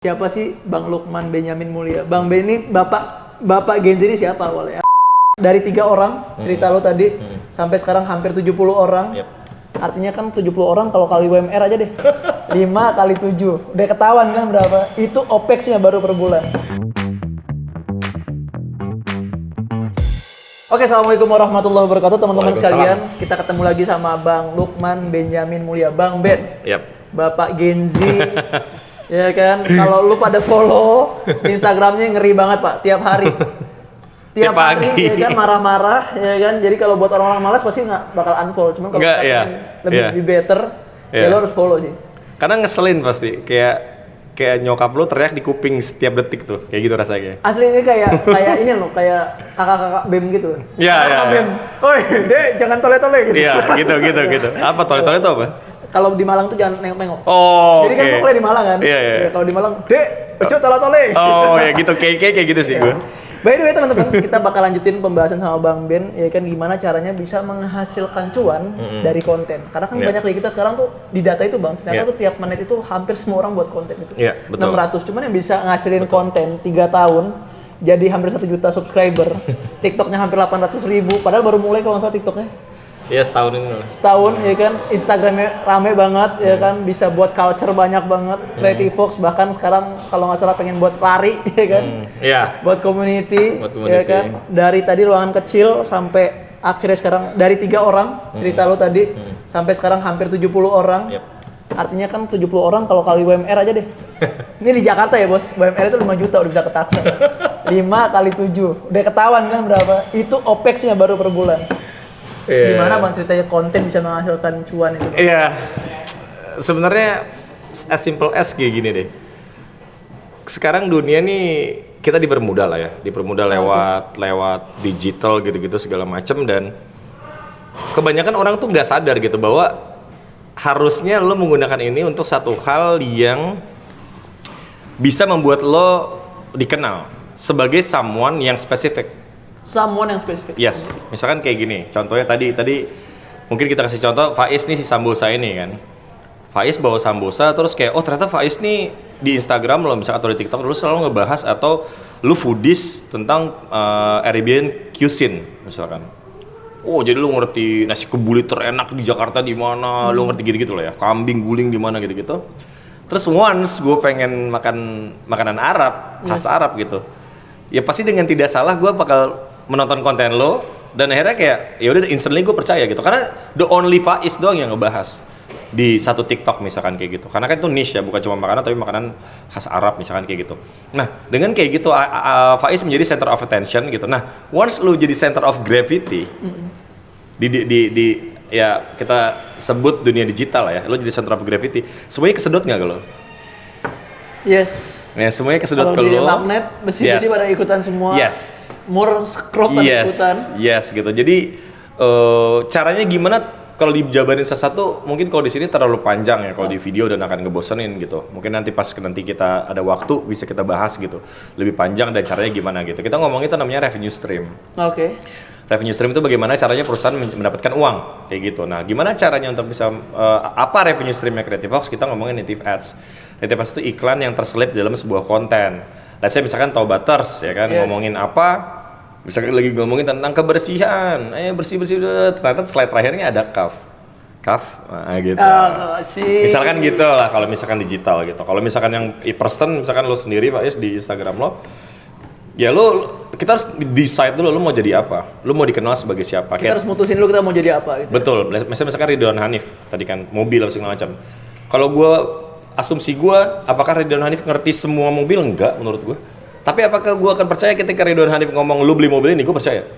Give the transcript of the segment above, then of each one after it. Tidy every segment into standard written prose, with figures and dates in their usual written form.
Siapa sih Bang Lukman Benyamin Mulia? Bang Ben ini bapak Gen Z ini siapa awalnya? Dari 3 orang cerita lo tadi sampai sekarang hampir 70 orang. Yep. Artinya kan 70 orang kalau kali UMR aja deh. 5 kali 7. Udah ketahuan kan berapa? Itu OPEX-nya baru per bulan. Oke, assalamualaikum warahmatullahi wabarakatuh teman-teman sekalian. Kita ketemu lagi sama Bang Lukman Benyamin Mulia, Bang Ben. Yep. Bapak Gen Z. Ya kan, kalau lu pada follow Instagramnya ngeri banget Pak, tiap hari. Tiap hari ya kan marah-marah, ya kan. Jadi kalau buat orang-orang malas pasti nggak bakal unfollow. Cuman kalau lebih better, ya lo harus follow sih. Karena ngeselin pasti, kayak nyokap lu teriak di kuping setiap detik tuh, kayak gitu rasanya. Asli ini kayak ini loh, kayak kakak-kakak BEM gitu. Iya. BEM. Oi, Dek, jangan tole-tole gitu. Iya, gitu. Apa tole-tole itu apa? Kalau di Malang tuh jangan nengok-nengok. Oh, jadi kan gue kuliah di Malang kan. Iya. Kalau di Malang, Dek, ojo tole-tole. Oh, ya gitu, kayak gitu sih gue. By the way teman-teman, kita bakal lanjutin pembahasan sama Bang Ben, ya kan gimana caranya bisa menghasilkan cuan dari konten. Karena kan banyak dari kita sekarang tuh di data itu Bang, ternyata tuh tiap menit itu hampir semua orang buat konten itu. Iya, betul. 600, cuman yang bisa ngasilin konten 3 tahun, jadi hampir 1 juta subscriber. TikToknya hampir 800.000, padahal baru mulai kalau nggak salah TikToknya. Iya, setahun ini. Setahun ya kan, Instagramnya rame banget ya kan, bisa buat culture banyak banget, Creative Fox bahkan sekarang kalau nggak salah pengen buat lari ya kan, buat community ya kan, dari tadi ruangan kecil sampai akhirnya sekarang dari 3 orang cerita lo tadi sampai sekarang hampir 70 orang. Artinya kan 70 orang kalau kali UMR aja deh. Ini di Jakarta ya bos, UMR itu 5 juta udah bisa ketaksa. 5 kali 7, udah ketahuan kan berapa? Itu OPEX-nya baru per bulan. Gimana Bang ceritanya konten bisa menghasilkan cuan itu? Iya, sebenarnya as simple as kayak gini deh. Sekarang dunia nih kita dipermudah lah ya, dipermudah lewat digital gitu-gitu segala macam, dan kebanyakan orang tuh nggak sadar gitu bahwa harusnya lo menggunakan ini untuk satu hal yang bisa membuat lo dikenal sebagai someone yang spesifik. Someone yang spesifik. Yes, misalkan kayak gini. Contohnya tadi mungkin kita kasih contoh Faiz nih, si Sambosa ini kan. Faiz bawa Sambosa terus kayak ternyata Faiz nih di Instagram lo misalkan atau di TikTok dulu selalu ngebahas atau lu foodies tentang Arabian cuisine misalkan. Oh, jadi lu ngerti nasi kebuli terenak di Jakarta di mana, lu ngerti gitu-gitu lah ya. Kambing guling di mana gitu-gitu. Terus once gue pengen makan makanan Arab, khas Arab gitu. Ya pasti dengan tidak salah gue bakal menonton konten lo, dan akhirnya kayak ya udah instantly gue percaya gitu, karena the only Faiz doang yang ngebahas di satu TikTok misalkan kayak gitu, karena kan itu niche ya, bukan cuma makanan tapi makanan khas Arab misalkan kayak gitu. Nah dengan kayak gitu Faiz menjadi center of attention gitu. Nah once lo jadi center of gravity di ya kita sebut dunia digital lah ya, lo jadi center of gravity, semuanya kesedot nggak lo? Yes. Nah, semuanya kesedot ke lo. Kalau di magnet, besi-besi pada ikutan semua. Yes. More scroll pada ikutan. Yes, gitu. Jadi caranya gimana kalau dijabarin sesuatu, mungkin kalau di sini terlalu panjang ya, kalau di video dan akan ngebosenin gitu. Mungkin nanti kita ada waktu bisa kita bahas gitu. Lebih panjang dan caranya gimana gitu. Kita ngomongin itu namanya revenue stream. Oke. Revenue stream itu bagaimana caranya perusahaan mendapatkan uang kayak gitu. Nah, gimana caranya untuk bisa apa revenue streamnya Creative Fox? Kita ngomongin native ads. Native ads itu iklan yang terselip dalam sebuah konten. Let's say misalkan Taubaters ya kan, ngomongin apa? Misalkan lagi ngomongin tentang kebersihan, bersih-bersih, ternyata slide terakhirnya ada kaf, gitu. Misalkan gitu lah kalau misalkan digital gitu. Kalau misalkan yang person, misalkan lo sendiri Faiz di Instagram lo, ya kita harus decide dulu lo mau jadi apa, lo mau dikenal sebagai siapa. Kita harus mutusin dulu kita mau jadi apa gitu. Betul, misalkan Ridwan Hanif tadi kan mobil segala macam. Kalau asumsi gue, apakah Ridwan Hanif ngerti semua mobil? Enggak menurut gue. Tapi apakah gue akan percaya ketika Ridwan Hanif ngomong lu beli mobil ini? Gue percaya.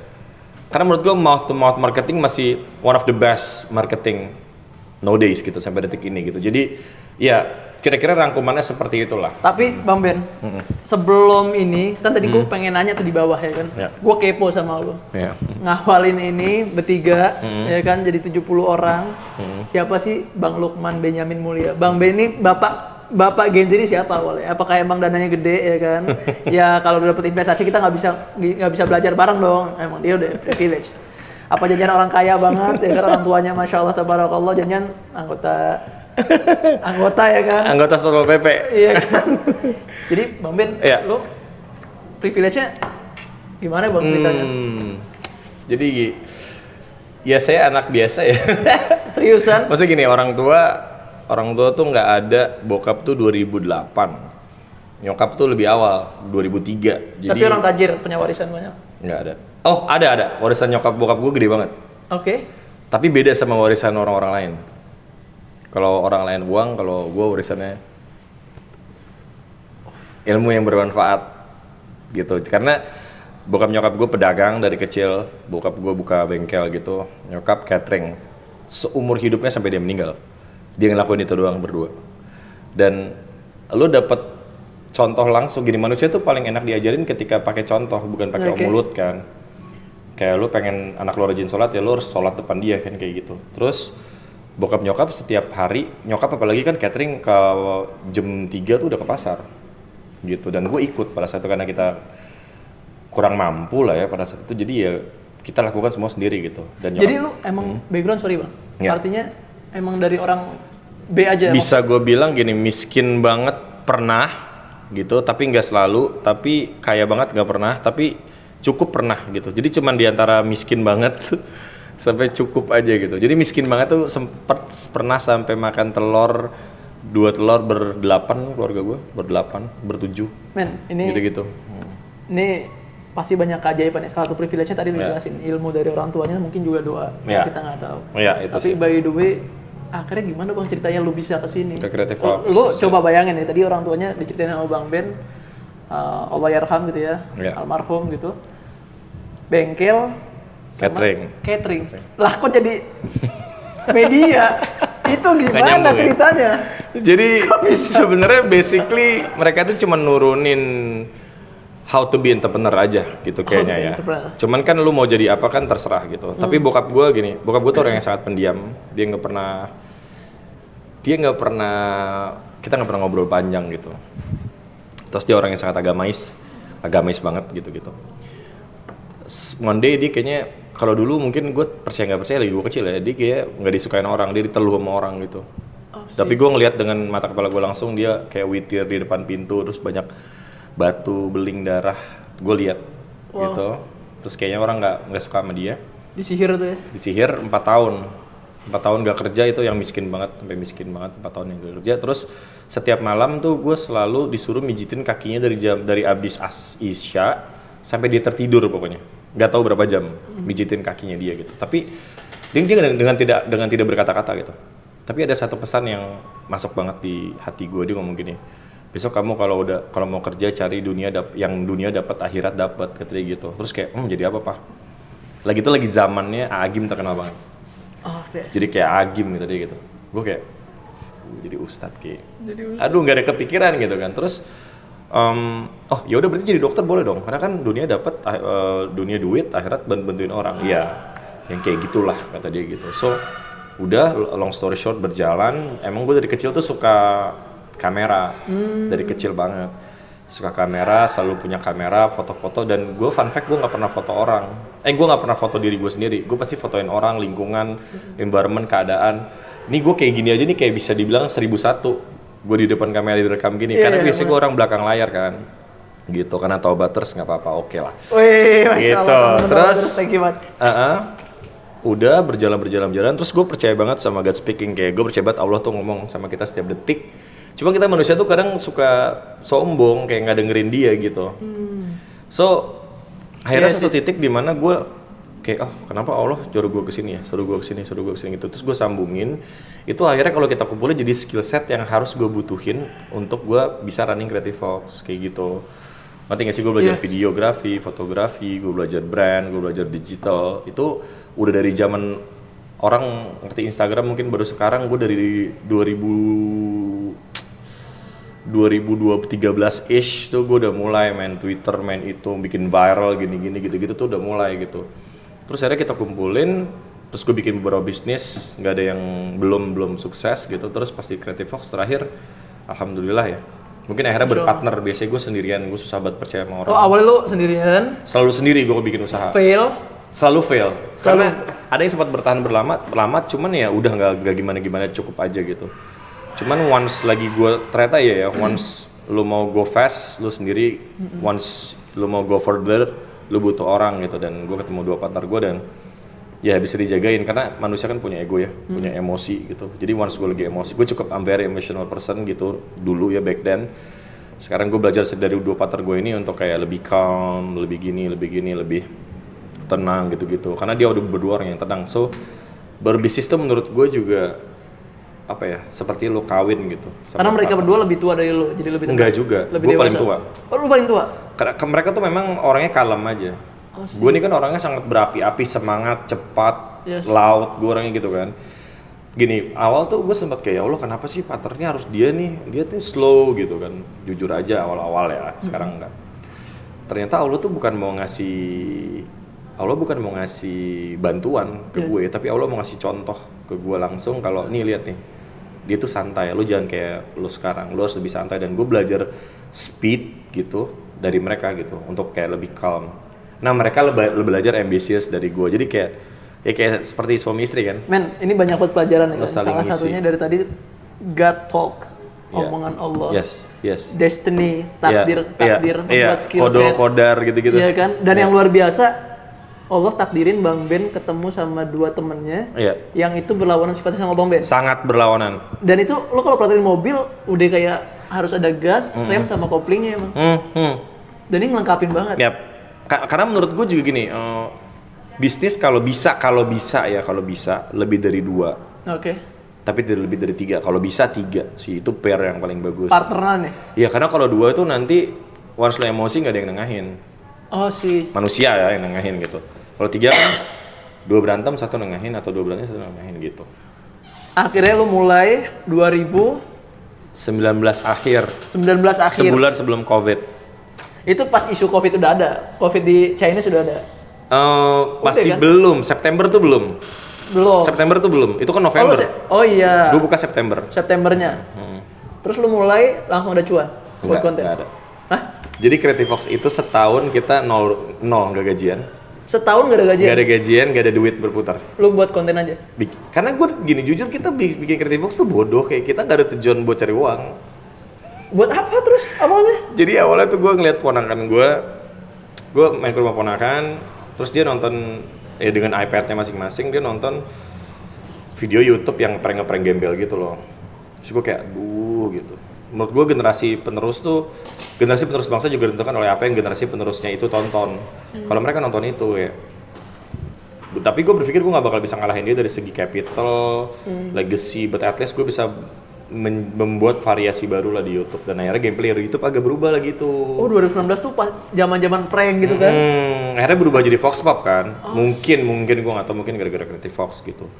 Karena menurut gue mouth to mouth marketing masih one of the best marketing nowadays gitu sampai detik ini gitu. Jadi ya kira-kira rangkumannya seperti itulah. Tapi Bang Ben, sebelum ini kan tadi gue pengen nanya tuh di bawah ya kan. Gue kepo sama lu. Ngawalin ini bertiga ya kan jadi 70 orang. Siapa sih Bang Lukman Benyamin Mulia? Bang Ben ini bapak Gen Z ini siapa awalnya? Apakah emang dananya gede ya kan? Ya kalau udah dapet investasi kita nggak bisa belajar bareng dong. Emang dia udah privilege. Apa jajan orang kaya banget ya kan, orang tuanya masya Allah tabarakallah, jajan anggota Anggota ya kan? Anggota Satpol PP. Iya kan? Jadi Bang Ben, lu privilege-nya gimana Bang ceritanya? Jadi ya saya anak biasa ya. Seriusan? Maksudnya gini, orang tua tuh nggak ada, bokap tuh 2008. Nyokap tuh lebih awal, 2003. Jadi tapi orang tajir, punya warisan banyak? Nggak ada. Oh, ada. Warisan nyokap bokap gue gede banget. Oke. Tapi beda sama warisan orang-orang lain. Kalau orang lain uang, kalau gue warisannya ilmu yang bermanfaat gitu. Karena bokap nyokap gue pedagang dari kecil, bokap gue buka bengkel gitu, nyokap catering. Seumur hidupnya sampai dia meninggal, dia ngelakuin itu doang berdua. Dan lo dapet contoh langsung gini, manusia tuh paling enak diajarin ketika pakai contoh, bukan pakai mulut kan. Kayak lo pengen anak lo rajin sholat, ya lo harus sholat depan dia kan, kayak gitu. Terus bokap nyokap setiap hari, nyokap apalagi kan catering ke jam 3 tuh udah ke pasar gitu. Dan gue ikut pada saat itu karena kita kurang mampu lah ya pada saat itu, jadi ya kita lakukan semua sendiri gitu. Dan jadi lu emang background, sorry Bang, artinya emang dari orang B aja? Bisa gue bilang gini, miskin banget pernah gitu, tapi nggak selalu, tapi kaya banget nggak pernah, tapi cukup pernah gitu. Jadi cuman diantara miskin banget sampai cukup aja gitu. Jadi miskin banget tuh pernah sampai makan telur, 2 telur ber-8 keluarga gue, ber-7. Men, ini gitu-gitu. Ini pasti banyak keajaiban ya. Salah satu privilege-nya tadi dijelasin, ilmu dari orang tuanya, mungkin juga doa. Kita nggak tahu. Itu tapi sih. By the way, akhirnya gimana Bang ceritanya lu bisa kesini? Ke Creative Fox. Lu coba bayangin ya, tadi orang tuanya diceritain sama Bang Ben, Allah yarham gitu ya, almarhum gitu. Bengkel, catering. Lah kok jadi media? Itu gimana ceritanya? Jadi sebenarnya basically mereka tuh cuma nurunin how to be entrepreneur aja gitu kayaknya ya. Cuman kan lu mau jadi apa kan terserah gitu. Tapi bokap gue tuh orang yang sangat pendiam. Dia nggak pernah kita nggak pernah ngobrol panjang gitu. Terus dia orang yang sangat agamais banget gitu. One day dia kayaknya, kalau dulu mungkin gue percaya nggak percaya, lagi gue kecil ya, dia kayak nggak disukain orang, dia diteluh sama orang gitu. Tapi gue ngeliat dengan mata kepala gue langsung, dia kayak witir di depan pintu, terus banyak batu, beling, darah, gue lihat gitu. Terus kayaknya orang nggak suka sama dia. Disihir tuh ya? Disihir 4 tahun gak kerja, itu yang miskin banget, sampai miskin banget 4 tahun yang gak kerja. Terus setiap malam tuh gue selalu disuruh mijitin kakinya dari abis isya sampai dia tertidur pokoknya. Gak tahu berapa jam mijitin kakinya dia gitu. Tapi dia dengan tidak berkata-kata gitu. Tapi ada satu pesan yang masuk banget di hati gue. Dia ngomong gini, besok kamu kalau mau kerja cari yang dunia dapat, akhirat dapat, kata dia gitu. Terus kayak jadi apa Pak? Lagi zamannya Agim terkenal banget. Jadi kayak Agim gitu dia gitu. Gue kayak jadi ustadz kayak. Aduh nggak ada kepikiran gitu kan. Terus ya udah berarti jadi dokter boleh dong, karena kan dunia dapat dunia duit, akhirat bantuin orang. Iya, yang kayak gitulah kata dia gitu. So udah long story short berjalan, emang gue dari kecil tuh suka kamera, dari kecil banget suka kamera, selalu punya kamera, foto-foto. Dan gue fun fact, gue nggak pernah foto orang, gue nggak pernah foto diri gue sendiri, gue pasti fotoin orang, lingkungan, environment, keadaan. Ini gue kayak gini aja nih kayak bisa dibilang 1001. Gue di depan kamera direkam gini, karena biasanya gue orang belakang layar kan, gitu. Karena taubaters nggak apa-apa, oke lah. Gitu. Terus, udah berjalan, terus gue percaya banget sama God speaking, kayak gue percaya banget Allah tuh ngomong sama kita setiap detik. Cuma kita manusia tuh kadang suka sombong, kayak nggak dengerin dia gitu. So, akhirnya satu titik di mana gue kayak, kenapa Allah suruh gue kesini ya, suruh gue kesini gitu. Terus gue sambungin, itu akhirnya kalau kita kumpulin jadi skill set yang harus gue butuhin untuk gue bisa running Creative Fox, kayak gitu. Ngerti gak sih, gue belajar videografi, fotografi, gue belajar brand, gue belajar digital. Itu udah dari zaman orang ngerti Instagram mungkin baru sekarang. Gue dari 2013-ish tuh gue udah mulai main Twitter, main itu, bikin viral gini-gini gitu-gitu tuh udah mulai gitu. Terus akhirnya kita kumpulin, terus gue bikin beberapa bisnis, nggak ada yang belum sukses gitu. Terus pasti Creative Fox terakhir, alhamdulillah ya. Mungkin akhirnya berpartner, biasanya gue sendirian, gue susah banget percaya sama orang. Oh awalnya lu sendirian? Selalu sendiri gue bikin usaha. Fail? Selalu fail. Karena ada yang sempat bertahan berlama, cuman ya udah nggak gimana-gimana, cukup aja gitu. Cuman once lagi gue ternyata ya, once lu mau go fast, lu sendiri, once lu mau go further, lu butuh orang gitu. Dan gue ketemu 2 partner gue dan ya bisa dijagain karena manusia kan punya ego ya, punya emosi gitu. Jadi once gue lagi emosi, gue cukup I'm very emotional person gitu dulu ya back then. Sekarang gue belajar dari 2 partner gue ini untuk kayak lebih calm, lebih gini, lebih tenang gitu-gitu. Karena dia udah berdua orang yang tenang. So berbisnis tuh menurut gue juga apa ya, seperti lo kawin gitu. Karena mereka berdua lebih tua dari lo, jadi lebih tenang. Enggak juga, gue paling tua. Oh, lu paling tua? Karena mereka tuh memang orangnya kalem aja. Gue ini kan orangnya sangat berapi-api, semangat, cepat, loud, gue orangnya gitu kan. Gini, awal tuh gue sempat kayak, ya Allah kenapa sih partnernya harus dia nih, dia tuh slow gitu kan. Jujur aja awal-awal ya, sekarang enggak. Ternyata Allah tuh bukan mau ngasih bantuan ke gue, tapi Allah mau ngasih contoh ke gue langsung kalau nih lihat nih, dia tuh santai, lu jangan kayak lu sekarang, lu harus lebih santai. Dan gue belajar speed gitu dari mereka gitu, untuk kayak lebih calm. Nah mereka belajar ambisius dari gue, jadi kayak seperti suami istri kan. Men, ini banyak buat pelajaran ya. Salah satunya dari tadi God talk, omongan Allah. Yes. Destiny, takdir, skill set, kodar gitu-gitu. Iya kan? Dan yang luar biasa, Allah takdirin Bang Ben ketemu sama 2 temennya yang itu berlawanan sifatnya sama Bang Ben. Sangat berlawanan. Dan itu lo kalau perhatiin mobil udah kayak harus ada gas, rem sama koplingnya emang. Dan ini ngelengkapin banget. Yap. Karena menurut gue juga gini, bisnis kalau bisa lebih dari 2. Oke. Tapi tidak lebih dari 3. Kalau bisa 3 sih, itu pair yang paling bagus. Partneran ya? Iya, karena kalau 2 itu nanti once lo emosi nggak ada yang nengahin. Oh sih. Manusia ya yang nengahin gitu. Kalau 3 kan 2 berantem 1 nengahin atau 2 berantem 1 nengahin gitu. Akhirnya lu mulai 2019 akhir. Sebulan sebelum COVID. Itu pas isu COVID udah ada. COVID di China sudah ada. Masih kan? September tuh belum. Itu kan November. Oh iya. Gue buka Septembernya. Terus lu mulai langsung ada cuan buat konten? Nggak ada. Hah? Jadi Creative Fox itu setahun kita nol nggak gajian. Setahun nggak ada gajian? Nggak ada gajian, nggak ada duit berputar. Lu buat konten aja? Karena gue gini, jujur kita bikin Creative Fox tuh bodoh, kayak kita nggak ada tujuan buat cari uang. Buat apa terus awalnya? Jadi awalnya tuh gue ngeliat ponakan gue main ke rumah ponakan, terus dia nonton dengan iPad-nya masing-masing, dia nonton video YouTube yang ngeprank gembel gitu loh. Terus gue kayak, aduh gitu. Menurut gue generasi penerus bangsa juga ditentukan oleh apa yang generasi penerusnya itu tonton. Kalau mereka nonton itu ya. Tapi gue berpikir gue nggak bakal bisa ngalahin dia dari segi capital, legacy, but at least gue bisa membuat variasi baru lah di YouTube. Dan akhirnya gameplay YouTube agak berubah lah gitu. Oh 2019 tuh pas zaman prank gitu kan? Akhirnya berubah jadi Fox Pop kan. Mungkin gue nggak tahu, mungkin gara-gara Creative Fox gitu.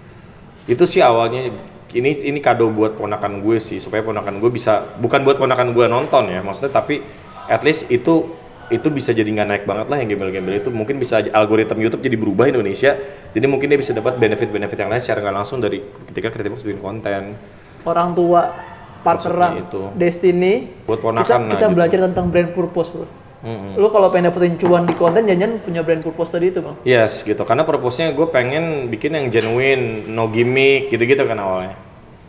Itu sih awalnya. Ini kado buat ponakan gue sih, supaya ponakan gue bisa, bukan buat ponakan gue nonton ya maksudnya, tapi at least itu bisa jadi nggak naik banget lah yang gembel-gembel itu. Mungkin bisa algoritma YouTube jadi berubah Indonesia, jadi mungkin dia bisa dapat benefit yang lain secara nggak langsung dari ketika Creative Fox bikin konten. Orang tua, partneran, Destiny, buat ponakan kita belajar gitu. Tentang brand purpose bro. Lu kalau pengen dapetin cuan di konten, jangan punya brand purpose tadi itu bang. Yes gitu, karena purpose-nya gue pengen bikin yang genuine, no gimmick gitu-gitu kan awalnya.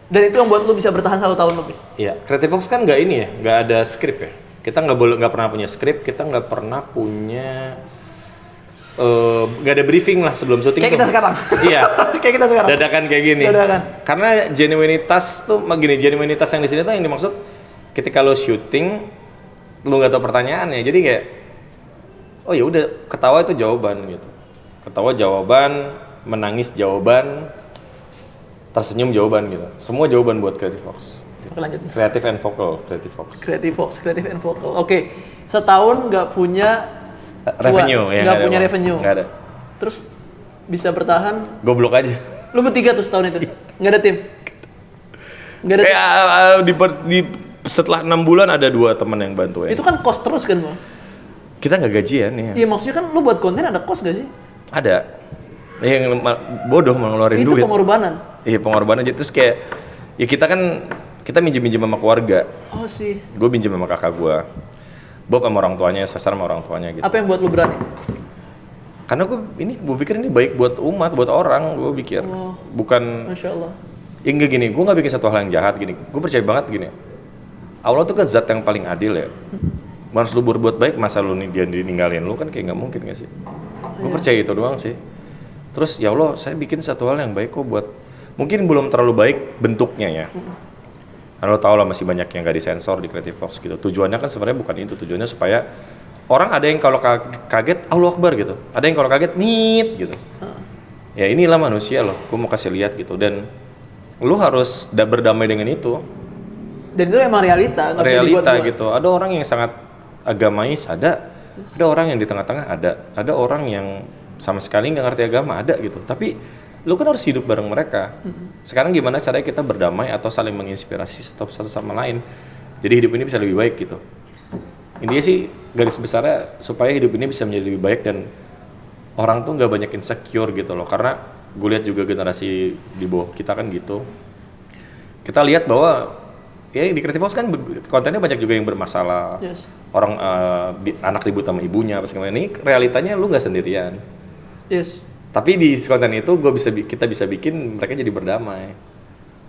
Dan itu yang buat lu bisa bertahan 1 tahun lebih? Iya, Creative Fox kan nggak ini ya, nggak ada skrip ya. Kita nggak pernah punya skrip, kita nggak pernah punya nggak ada briefing lah sebelum syuting. Kayak kita sekarang. Iya. Kayak kita sekarang. Dadakan kayak gini. Dadakan. Karena genuinitas yang di sini tuh yang dimaksud ketika lo syuting, lo nggak tahu pertanyaannya, jadi kayak, oh ya udah ketawa itu jawaban gitu. Ketawa jawaban, menangis jawaban, tersenyum jawaban gitu. Semua jawaban buat Creative Fox. Oke, lanjut. Creative and vocal, Creative Fox. Creative and vocal. Oke. Setahun nggak punya revenue ya, nggak punya revenue. Nggak ada. Terus bisa bertahan? Goblok aja. Lu bertiga tuh setahun itu? Nggak ada tim? Nggak ada tim? Setelah 6 bulan ada 2 teman yang bantu ya. Itu kan cost terus kan bang? Kita nggak gajian ya. Iya maksudnya kan lu buat konten ada cost gak sih? Ada. Yang bodoh mau ngeluarin duit. Itu pengorbanan? Iya pengorbanan aja. Terus kayak, ya kita minjem-minjem sama keluarga. Oh sih. Gue minjem sama kakak gue. Bob sama orang tuanya, Sasar sama orang tuanya gitu. Apa yang buat lu berani? Karena gue pikir ini baik buat umat, buat orang, gue pikir. Oh, bukan. Masya Allah. Ya enggak gini, gue nggak bikin satu hal yang jahat gini. Gue percaya banget gini. Allah tuh kan zat yang paling adil ya. Harus lu berbuat baik, masa lu dia ninggalin lu kan kayak nggak mungkin nggak sih? Gue percaya itu doang sih. Terus ya Allah, saya bikin satu hal yang baik kok buat, mungkin belum terlalu baik bentuknya ya. Karena lo tau lah masih banyak yang nggak disensor di Creative Fox gitu. Tujuannya kan sebenarnya bukan itu, tujuannya supaya orang ada yang kalau kaget Allahu Akbar gitu, ada yang kalau kaget nit gitu. Ya inilah manusia loh, gue mau kasih lihat gitu, dan lu harus berdamai dengan itu. Dan itu emang realita. Realita gitu. Ada orang yang sangat agamais, ada orang yang di tengah-tengah, ada orang yang sama sekali nggak ngerti agama, ada gitu. Tapi lu kan harus hidup bareng mereka. Sekarang gimana caranya kita berdamai atau saling menginspirasi satu sama lain, jadi hidup ini bisa lebih baik gitu. Intinya sih garis besarnya supaya hidup ini bisa menjadi lebih baik dan orang tuh nggak banyak insecure gitu loh. Karena gue lihat juga generasi di bawah kita kan gitu. Kita lihat bahwa ya di Creative Fox kan kontennya banyak juga yang bermasalah. Yes. Orang anak ribut sama ibunya apa segala. Ini realitanya lu nggak sendirian. Yes. Tapi di konten itu kita bisa bikin mereka jadi berdamai.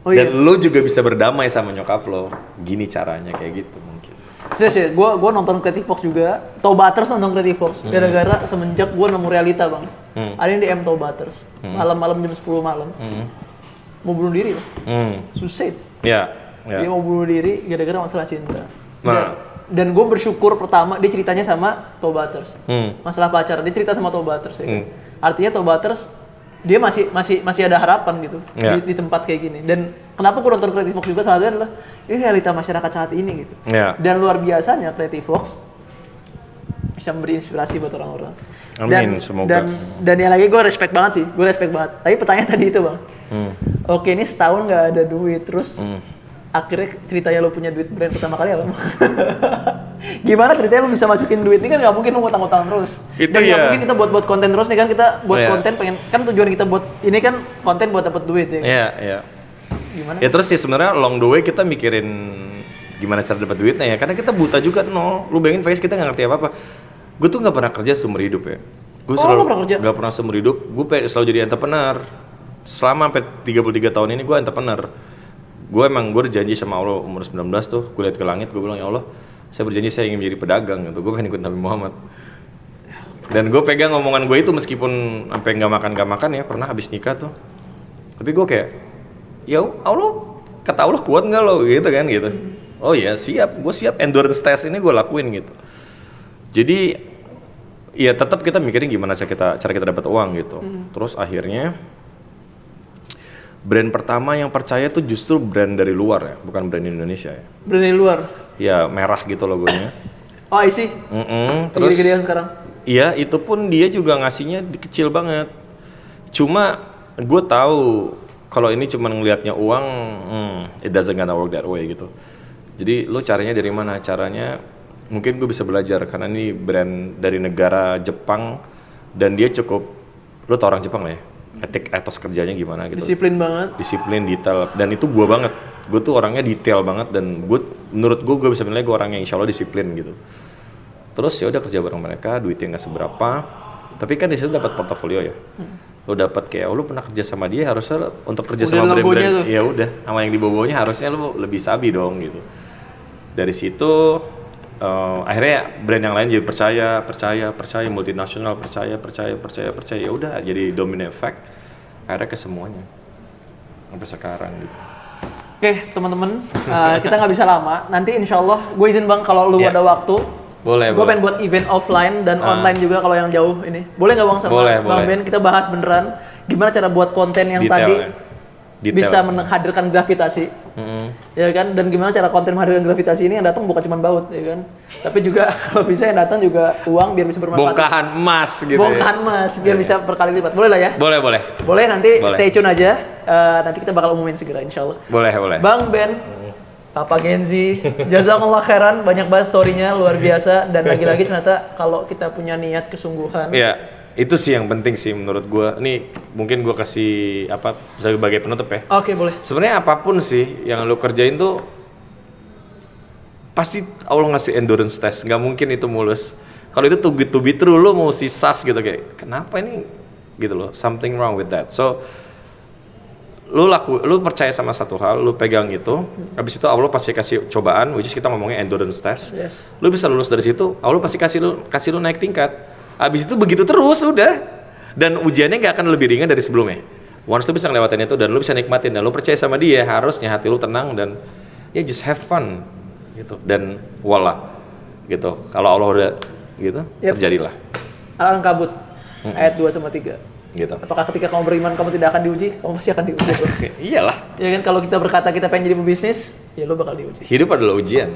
Dan lu juga bisa berdamai sama nyokap lo. Gini caranya kayak gitu mungkin. Serius, gue nonton Creative Fox juga. Tobaters nonton Creative Fox. Gara-gara semenjak gue nemu realita bang. Ada yang DM Tobaters. Malam-malam jam 10 malam. Mau bunuh diri loh. Suicide. Iya. Dia mau bunuh diri gara-gara masalah cinta. Dan gue bersyukur pertama dia ceritanya sama Tobaters. Masalah pacaran, dia cerita sama Tobaters ya kan? Artinya Tobaters dia masih ada harapan gitu di tempat kayak gini. Dan kenapa gue nonton Creative Fox juga salah satunya adalah ini realita masyarakat saat ini gitu. Dan luar biasanya Creative Fox bisa memberi inspirasi buat orang-orang. Amin, semoga. Dan yang lagi gue respect banget sih, Tapi pertanyaan tadi itu bang, oke ini setahun nggak ada duit, terus akhirnya ceritanya lo punya duit brand pertama kali apa? Gimana ceritanya lo bisa masukin duit ini kan nggak mungkin lo ngutang-ngutang terus. Dan nggak mungkin kita buat konten terus nih kan, kita buat konten pengen, kan tujuan kita buat ini kan konten buat dapat duit ya. Iya. Gimana? Ya terus sih sebenarnya along the way kita mikirin gimana cara dapat duitnya ya, karena kita buta juga nol. Lu bayangin Faiz, kita nggak ngerti apa-apa. Gue tuh nggak pernah kerja seumur hidup ya. Gue selalu nggak pernah seumur hidup. Gue selalu jadi entrepreneur. Selama sampai 33 tahun ini gue entrepreneur. Gue udah janji sama Allah umur 19 tuh, gue lihat ke langit, gue bilang ya Allah, saya berjanji saya ingin menjadi pedagang gitu. Gue pengen ikut Nabi Muhammad. Dan gue pegang omongan gue itu meskipun sampai nggak makan ya, pernah habis nikah tuh. Tapi gue kayak, ya Allah, kata Allah kuat nggak lo gitu kan gitu. Oh ya siap, gue siap, endurance test ini gue lakuin gitu. Jadi ya tetap kita mikirin gimana cara kita dapat uang gitu. Terus akhirnya brand pertama yang percaya tuh justru brand dari luar ya, bukan brand Indonesia ya. Brand dari luar? Ya merah gitu logonya. Oh I see. Terus gede-gedean sekarang? Iya, itu pun dia juga ngasihnya kecil banget. Cuma gue tahu kalau ini cuma ngelihatnya uang, it doesn't gonna work that way gitu. Jadi lo caranya dari mana? Caranya mungkin gue bisa belajar karena ini brand dari negara Jepang dan dia cukup, lo tau orang Jepang lah ya, etos kerjanya gimana gitu. Disiplin banget. Disiplin, detail, dan itu gue banget. Gue tuh orangnya detail banget dan menurut gue bisa bilang gue orang yang insya Allah disiplin gitu. Terus ya udah kerja bareng mereka, duitnya nggak seberapa, tapi kan di situ dapat portofolio ya. Lo dapat kayak, lo pernah kerja sama dia, harusnya untuk kerja sama brand-brand, ya udah, sama yang di bawahnya harusnya lo lebih sabi dong gitu. Dari situ akhirnya brand yang lain jadi percaya, multinasional percaya, ya udah jadi domino effect, akhirnya ke semuanya sampai sekarang gitu. Oke teman-teman, kita nggak bisa lama. Nanti insya Allah gue izin bang kalau lu ada waktu. Boleh. Gue pengen buat event offline dan online juga kalau yang jauh ini. Boleh nggak bang sama Bang Ben kita bahas beneran gimana cara buat konten yang bisa menghadirkan gravitasi, ya kan? Dan gimana cara konten menghadirkan gravitasi ini yang datang bukan cuma baut, ya kan? Tapi juga kalau bisa yang datang juga uang biar bisa bermanfaat. Bongkahan emas gitu. Bongkahan emas biar bisa berkali lipat. Boleh lah ya? Boleh. Boleh nanti stay tune aja. Nanti kita bakal umumin segera insya Allah. Boleh. Bang Ben. Papa Genzi, jazakallah khairan, banyak banget story-nya, luar biasa. Dan lagi-lagi ternyata kalau kita punya niat kesungguhan. Iya, itu sih yang penting sih menurut gue. Nih mungkin gue kasih sebagai penutup ya. Oke, boleh. Sebenarnya apapun sih yang lo kerjain tuh pasti Allah ngasih endurance test, nggak mungkin itu mulus. Kalau itu to be true, lo mau sas gitu kayak, kenapa ini gitu loh, something wrong with that. So lu percaya sama satu hal, lu pegang itu, habis itu Allah pasti kasih cobaan, which is kita ngomongnya endurance test. Yes. Lu bisa lulus dari situ, Allah pasti kasih lu naik tingkat. Habis itu begitu terus udah. Dan ujiannya nggak akan lebih ringan dari sebelumnya. Once lu bisa ngelewatin itu dan lu bisa nikmatin dan lu percaya sama dia, harusnya hati lu tenang dan ya just have fun gitu. Dan voila gitu. Kalau Allah udah gitu, terjadilah. Al-Ankabut ayat 2 sama 3. Gitu. Apakah ketika kamu beriman kamu tidak akan diuji? Kamu pasti akan diuji. Iyalah. Ya kan kalau kita berkata kita pengen jadi pebisnis, ya lu bakal diuji. Hidup adalah ujian.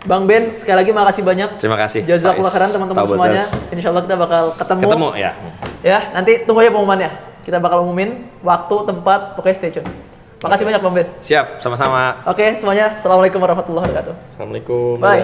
Bang Ben, sekali lagi makasih banyak. Terima kasih. Jazakallah khairan teman-teman semuanya. Insyaallah kita bakal ketemu ya. Ya, nanti tunggu ya pengumumannya. Kita bakal umumin waktu, tempat, pokoknya stay tune. Makasih banyak Bang Ben. Siap, sama-sama. Oke, semuanya. Assalamualaikum warahmatullahi wabarakatuh. Assalamualaikum. Bye.